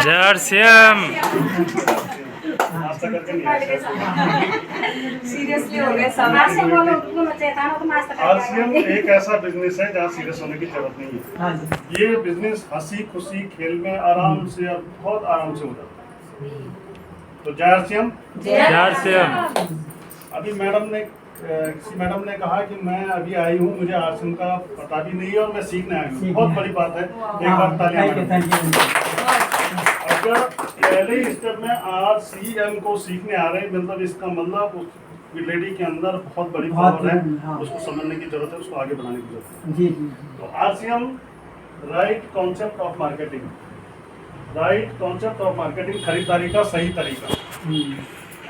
जर्सियम seriously हो गए सब। ऐसे बोलो तुमको बच्चे था ना तुम आज तक आरसीएम एक ऐसा बिजनेस है जहाँ सीरियस होने की जरूरत नहीं है। ये बिजनेस हंसी खुशी खेल में आराम से और बहुत आराम से हो जाता है। तो जय आरसीएम। जर्सियम अभी किसी मैडम ने कहा कि मैं अभी आई हूँ, मुझे आरसीएम का पता भी नहीं है और मैं सीखने आई हूँ। बहुत बड़ी बात है, एक बार तालियां मैडम। अगर पहले स्टेप में आरसीएम को सीखने आ रहे हैं, मतलब इसका मतलब उस लेडी के अंदर बहुत बड़ी पावर है, उसको समझने की जरूरत है, उसको आगे बढ़ाने की जरूरत है। जी। तो RCM right concept of marketing, right concept of marketing, खरीदारी का सही तरीका।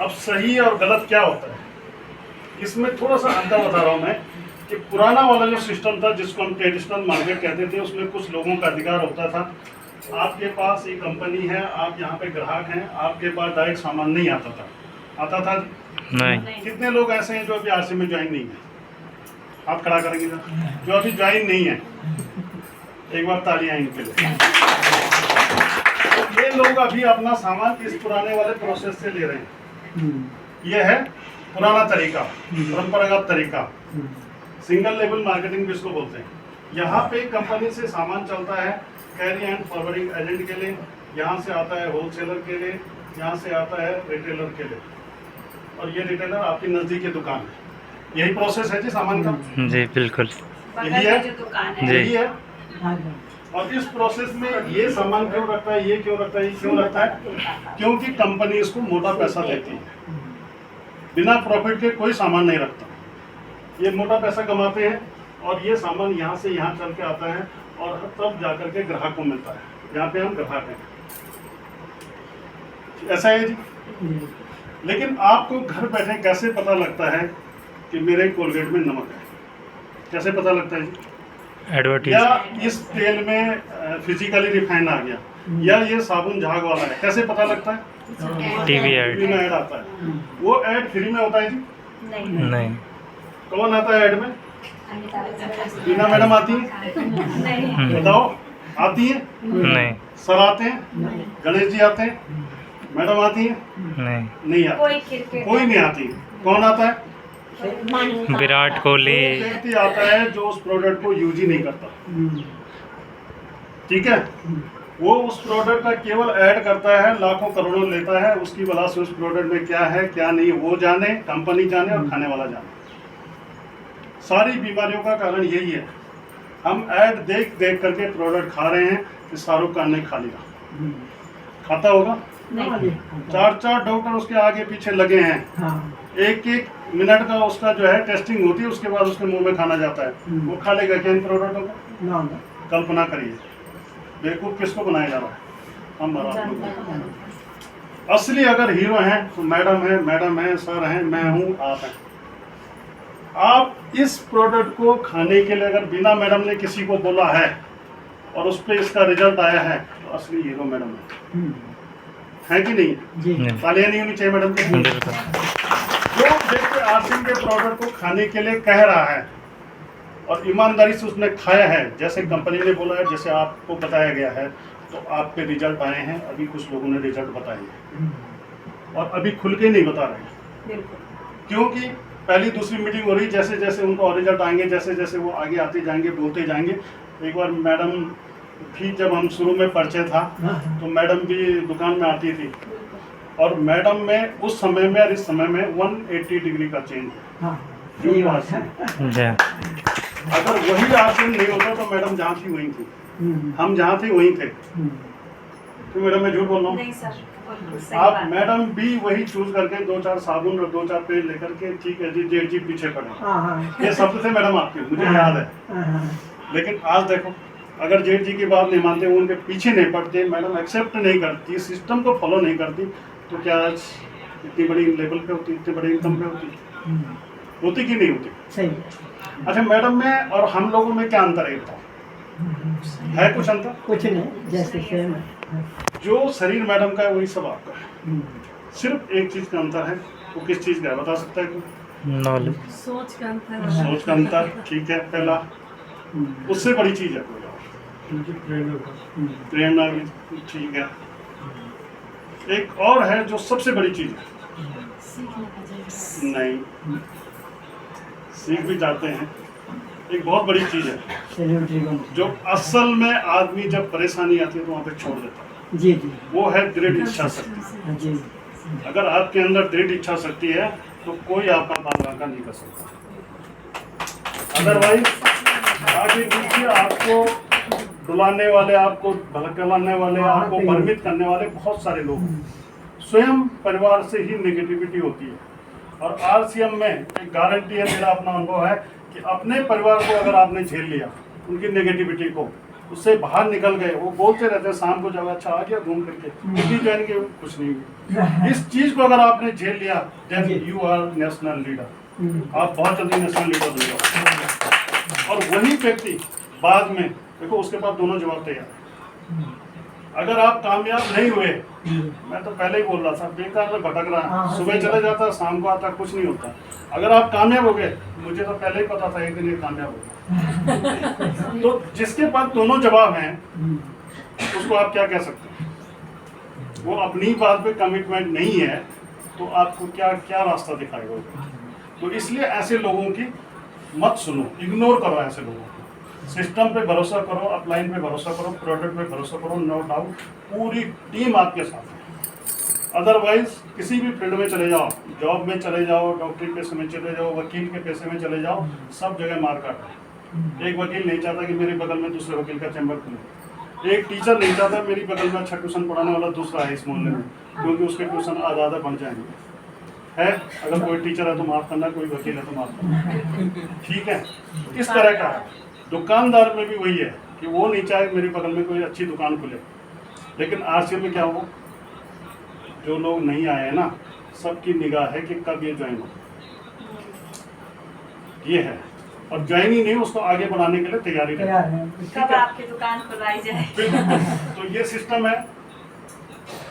अब सही और गलत क्या होता है, इसमें थोड़ा सा अंतर बता रहा हूँ मैं कि पुराना वाला जो सिस्टम था जिसको हम ट्रेडिशनल मार्केट कहते थे, उसमें कुछ लोगों का अधिकार होता था। आपके पास एक कंपनी है, आप यहाँ पे ग्राहक हैं, आपके पास डायरेक्ट सामान नहीं आता था। आता था नहीं। कितने लोग ऐसे हैं जो अभी आरसीएम में ज्वाइन नहीं है? हाथ खड़ा करेंगे ना, जो अभी ज्वाइन नहीं है, एक बार तालियां इनके लिए। तो ये लोग अभी अपना सामान इस पुराने वाले प्रोसेस से ले रहे हैं। ये है पुराना तरीका, परंपरागत तरीका, सिंगल लेवल मार्केटिंग भी इसको बोलते हैं। यहाँ पे कंपनी से सामान चलता है कैरी एंड फॉरवर्डिंग एजेंट के लिए, यहाँ से आता है होलसेलर के लिए, यहाँ से आता है रिटेलर के लिए, और ये रिटेलर आपकी नज़दीक की दुकान है। यही प्रोसेस है जी सामान का। जी बिल्कुल यही है, यही है। हाँ। और इस प्रोसेस में ये सामान क्यों रखता है, ये क्यों रखता है, ये क्यों रखता है? क्योंकि कंपनी इसको मोटा पैसा देती है, बिना प्रॉफिट के कोई सामान नहीं रखता। ये मोटा पैसा कमाते हैं और ये सामान यहाँ से यहाँ चल के आता है और तब जाकर के ग्राहक को मिलता है। यहाँ पे हम ग्राहक हैं, ऐसा है जी। लेकिन आपको घर बैठे कैसे पता लगता है कि मेरे कोलगेट में नमक है? कैसे पता लगता है जी? एडवर्टीज या इस तेल में फिजिकली रिफाइन आ गया, या ये साबुन झाग वाला है, कैसे पता लगता है? टीवी एड फ्री में ऐड आता है। वो ऐड फ्री में होता है जी? नहीं। कौन आता है ऐड में? बीना मैडम आती है? बताओ, आती है? नहीं। सर आते हैं? गणेश जी आते हैं? मैडम आती है? नहीं आती, कोई नहीं आती। कौन आता है? विराट कोहली वो व्यक्ति आता है जो उस प्रोडक्ट को यूज ही नहीं करता, ठीक है? वो उस प्रोडक्ट का केवल ऐड करता है, लाखों करोड़ों लेता है, उसकी वजह से उस प्रोडक्ट में क्या है क्या नहीं वो जाने, कंपनी जाने और खाने वाला जाने। सारी बीमारियों का कारण यही है। हम ऐड देख देख करके प्रोडक्ट खा रहे हैं कि शाहरुख खान ने खा लिया, खाता होगा? 4 डॉक्टर उसके आगे पीछे लगे हैं, एक मिनट का उसका जो है टेस्टिंग होती है, उसके बाद उसके मुंह में खाना जाता है। वो खा लेगा क्या इन प्रोडक्टों को? कल्पना करिए, बेवकूफ किसको बनाया जा रहा है? हम बना। असली अगर हीरो हैं तो मैडम है, सर हैं, मैं हूँ, आप हैं। आप इस प्रोडक्ट को खाने के लिए अगर बिना मैडम ने किसी को बोला है और उस पर इसका रिजल्ट आया है तो असली हीरो मैडम है कि नहीं? तालियां नहीं होनी चाहिए मैडम के? जो व्यक्ति आरसीएम के प्रोडक्ट को खाने के लिए कह रहा है और ईमानदारी से उसने खाया है, जैसे कंपनी ने बोला है, जैसे आपको बताया गया है, तो आप पे रिजल्ट आए हैं। अभी कुछ लोगों ने रिजल्ट बताए हैं और अभी खुल के नहीं बता रहे हैं, क्योंकि पहली दूसरी मीटिंग हो रही, जैसे जैसे उनको रिजल्ट आएंगे, जैसे जैसे वो आगे आते जाएंगे, बोलते जाएंगे। एक बार मैडम भी, जब हम शुरू में परिचय था तो मैडम भी दुकान में आती थी, और मैडम में उस समय में और इस समय में 180 डिग्री का चेंज है। अगर वही आरसीएम नहीं होता तो मैडम जहाँ थी वहीं थी, हम जहाँ थे वहीं थे। तो मैडम मैं झूठ बोल रहा हूँ? आप मैडम भी वही चूज करके 2-4 साबुन और 2-4 पेज लेकर के, ठीक है जी, जेठ जी पीछे पड़े, ये शब्द थे मैडम आपके, मुझे याद है। लेकिन आज देखो, अगर जेठ जी की बात नहीं मानते, उनके पीछे नहीं पड़ते, मैडम एक्सेप्ट नहीं करती, सिस्टम को फॉलो नहीं करती, तो क्या आज इतनी बड़ी लेवल पे होती, इतनी बड़ी इनकम पे होती कि नहीं होती? सही। अच्छा, मैडम में और हम लोगों में क्या अंतर है कुछ अंतर? कुछ नहीं, जैसे सेम है। जो शरीर मैडम का है वही सब आपका है। सिर्फ एक चीज का अंतर है, वो किस चीज का है बता सकता है कोई? नॉलेज, सोच का अंतर। सोच का अंतर, ठीक है, पहला। उससे बड़ी चीज है कोई और, प्रेरणा भी ठीक है। एक और है जो सबसे बड़ी चीज है, नहीं सीख भी जाते हैं, एक बहुत बड़ी चीज है सैल्यूट जो असल में आदमी जब परेशानी आती है तो वहाँ पे छोड़ देता है, जी जी वो है दृढ़ इच्छा शक्ति। जी अगर आपके अंदर दृढ़ इच्छा शक्ति है तो कोई आपका बाल बांका नहीं कर सकता। अदरवाइज आगे पीछे आपको डुलाने वाले, आपको भड़काने वाले, आपको भ्रमित करने वाले बहुत सारे लोग हैं। स्वयं परिवार से ही नेगेटिविटी होती है। और आरसीएम में एक गारंटी है, मेरा अपना अनुभव है कि अपने परिवार को अगर आपने झेल लिया, उनकी नेगेटिविटी को, उससे बाहर निकल गए, वो बोलते रहते हैं शाम को जब अच्छा आ गया घूम करके, उनकी जान के कुछ नहीं हुई। इस चीज को अगर आपने झेल लिया, then you are national leader. आप बहुत जल्दी नेशनल लीडर बन जाओ। और वही व्यक्ति बाद में देखो, उसके पास दोनों जवाब तैयार है। अगर आप कामयाब नहीं हुए, मैं तो पहले ही बोल रहा था, बेकार में भटक रहा है, सुबह चले जाता शाम को आता, कुछ नहीं होता। अगर आप कामयाब हो गए, मुझे तो पहले ही पता था एक दिन ये कामयाब होगा। तो जिसके पास दोनों जवाब हैं, उसको आप क्या कह सकते हैं? वो अपनी बात पे कमिटमेंट नहीं है, तो आपको क्या क्या रास्ता दिखाएगा? तो इसलिए ऐसे लोगों की मत सुनो, इग्नोर करो ऐसे लोगों को। सिस्टम पे भरोसा करो, अपलाइन पे भरोसा करो, प्रोडक्ट पे भरोसा करो, नो डाउट पूरी टीम आपके साथ है। अदरवाइज किसी भी फील्ड में चले जाओ, जॉब में चले जाओ, डॉक्टरी पेशे में चले जाओ, वकील के पेशे में चले जाओ, सब जगह मारकाट है। एक वकील नहीं चाहता कि मेरे बगल में दूसरे वकील का चैम्बर खुले। एक टीचर नहीं चाहता मेरी बगल में अच्छा ट्यूशन पढ़ाने वाला दूसरा है इस मोहल्ले में, क्योंकि उसके ट्यूशन ज़्यादा बढ़ जाएंगे। है, अगर कोई टीचर है तो माफ करना, कोई वकील है तो माफ करना, ठीक है? इस तरह का है। दुकानदार में भी वही है कि वो नहीं चाहे मेरे बगल में कोई अच्छी दुकान खुले। लेकिन आरसीएम में क्या हो, जो लोग नहीं आए हैं ना, सबकी निगाह है कि कब ये ज्वाइन हो, ये है। और ज्वाइन ही नहीं, उसको आगे बढ़ाने के लिए तैयारी रहे। कब आपकी दुकान खुलाई जाए। तो ये सिस्टम है,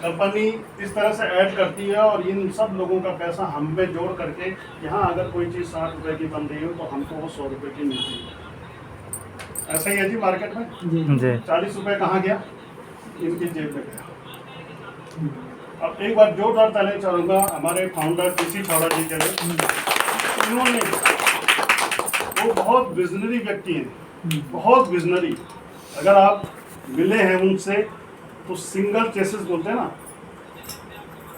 कंपनी इस तरह से ऐड करती है और इन सब लोगों का पैसा हम पे जोड़ करके, यहाँ अगर कोई चीज़ 60 रुपए की बन रही हो तो हमको वो 100 रुपए की मिलती है। ऐसा ही है जी मार्केट में। जी 40 रुपए कहाँ गया? इनकी जेब में गया। अब एक बार जोरदार ताली चलूंगा हमारे फाउंडर टीसी छावड़ा जी के लिए। इन्होंने, वो बहुत विजनरी व्यक्ति हैं, बहुत विजनरी। अगर आप मिले हैं उनसे तो सिंगल चेसिस बोलते हैं ना,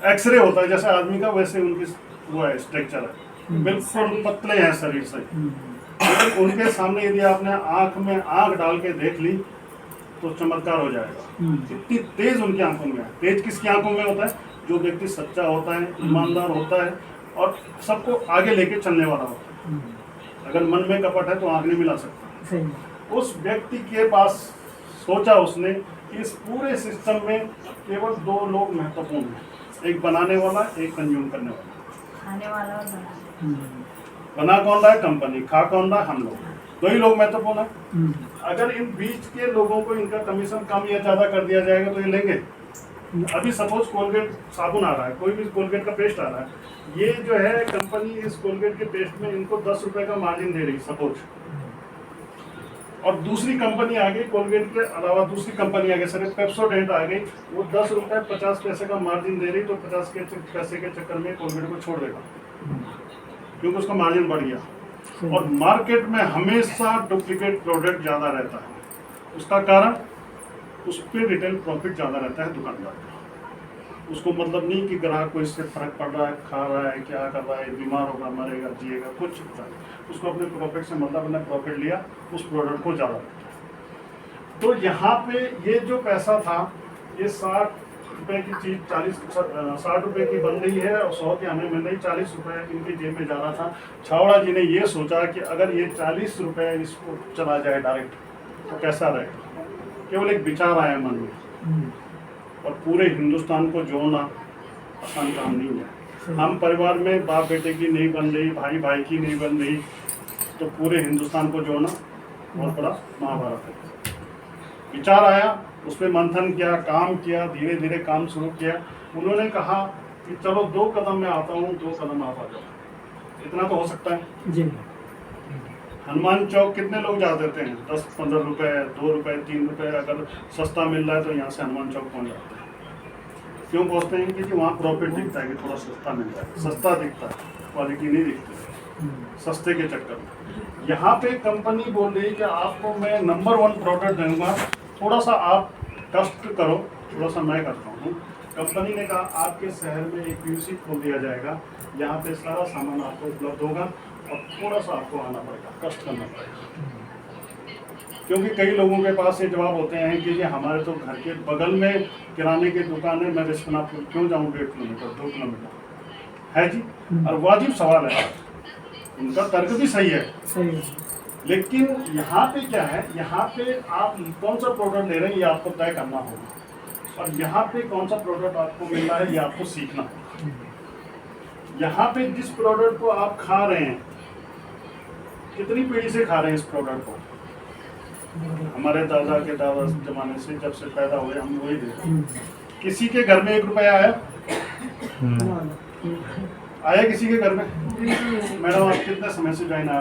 एक्सरे होता है जैसे आदमी का, वैसे उनकी वो है, स्ट्रक्चर है, बिल्कुल पतले हैं शरीर से। लेकिन उनके सामने यदि आपने आंख में आंख डाल के देख ली तो चमत्कार हो जाएगा। इतनी तेज उनकी आंखों में है। तेज किसकी आंखों में होता है? जो व्यक्ति सच्चा होता है, ईमानदार होता है और सबको आगे लेके चलने वाला होता है। अगर मन में कपट है तो आंख नहीं मिला सकता। उस व्यक्ति के पास सोचा उसने कि इस पूरे सिस्टम में केवल 2 लोग महत्वपूर्ण हैं, एक बनाने वाला, एक कंज्यूम करने वाला। खाने वाला और बनाने। बना कौन रहा है? कंपनी। खा कौन रहा है? हम लोग। 2 ही लोग महत्वपूर्ण है। अगर इन बीच के लोगों को इनका कमीशन कम या ज़्यादा कर दिया जाएगा तो ये लेंगे। अभी सपोज कोलगेट साबुन आ रहा है, कोई भी कोलगेट का पेस्ट आ रहा है, ये जो है कंपनी इस कोलगेट के पेस्ट में इनको 10 रुपए का मार्जिन दे रही सपोज, और दूसरी कंपनी आ गई, कोलगेट के अलावा दूसरी कंपनी आ गई, सर पेप्सोडेंट आ गई, वो 10 रुपए 50 पैसे का मार्जिन दे रही, तो 50 के पैसे के चक्कर में कोलगेट को छोड़ देगा क्योंकि उसका मार्जिन बढ़ गया। और मार्केट में हमेशा डुप्लीकेट प्रोडक्ट ज़्यादा रहता है। उसका कारण, उस पर रिटेल प्रॉफिट ज़्यादा रहता है दुकानदार का। उसको मतलब नहीं कि ग्राहक को इससे फर्क पड़ रहा है, खा रहा है, क्या कर रहा है, बीमार होगा, मरेगा, जिएगा, कुछ नहीं। उसको अपने प्रॉफिट से मतलब अपने प्रॉफिट लिया, उस प्रोडक्ट को ज़्यादा रखा। तो यहाँ पे ये जो पैसा था, ये 60 रुपए की चीज़ 60 रुपए की बन रही है और 100 की हमें मिल रही, 40 रुपए इनकी जेब में जा रहा था। छावड़ा जी ने ये सोचा कि अगर ये 40 रुपए इसको चला जाए डायरेक्ट तो कैसा रहेगा। केवल एक विचार आया मन में, और पूरे हिंदुस्तान को जोड़ना आसान काम नहीं है। हम परिवार में बाप बेटे की नहीं बन रही, भाई भाई की नहीं बन रही, तो पूरे हिंदुस्तान को जोड़ना बहुत बड़ा महाभारत है। विचार आया, उस पर मंथन किया, काम किया, धीरे धीरे काम शुरू किया। उन्होंने कहा कि चलो 2 कदम मैं आता हूँ, 2 कदम आप आ जाओ। इतना तो हो सकता है जी, हनुमान चौक कितने लोग जा देते हैं? 10-15 रुपए, 2 रुपए, 3 रुपए, अगर सस्ता मिल रहा है तो यहाँ से हनुमान चौक पहुँच जाते हैं। क्यों पहुँचते हैं? क्योंकि वहाँ प्रॉफिट दिखता है कि थोड़ा सस्ता मिल रहा है, सस्ता दिखता है, क्वालिटी नहीं दिखती सस्ते के चक्कर में। यहाँ पे कंपनी बोल रही है कि आपको मैं नंबर 1 प्रोडक्ट दूंगा, थोड़ा सा आप कष्ट करो, थोड़ा सा मैं करता हूँ। कंपनी ने कहा आपके शहर में एक पीयूसी खोल दिया जाएगा, यहाँ पे सारा सामान आपको उपलब्ध होगा और थोड़ा सा आपको आना पड़ेगा, कष्ट करना पड़ेगा। क्योंकि कई लोगों के पास ये जवाब होते हैं कि ये हमारे तो घर के बगल में किराने की दुकान है, मैं विश्वनाथपुर क्यों जाऊँ 1.5 किलोमीटर 2 किलोमीटर है जी। और वाजिब सवाल है, उनका तर्क भी सही है। सही है। लेकिन यहाँ पे क्या है, यहाँ पे आप कौन सा प्रोडक्ट ले रहे हैं ये आपको तय करना होगा, और यहाँ पे कौन सा प्रोडक्ट आपको मिल रहा है ये आपको सीखना होगा। यहाँ पे जिस प्रोडक्ट को आप खा रहे हैं, कितनी पीढ़ी से खा रहे हैं इस प्रोडक्ट को? हमारे दादा के दादा जमाने से, जब से पैदा हुए हम वही देते हैं। किसी के घर में 1 रुपया आया? आया किसी के घर में? मैडम आप कितने समय से ज्वाइन आया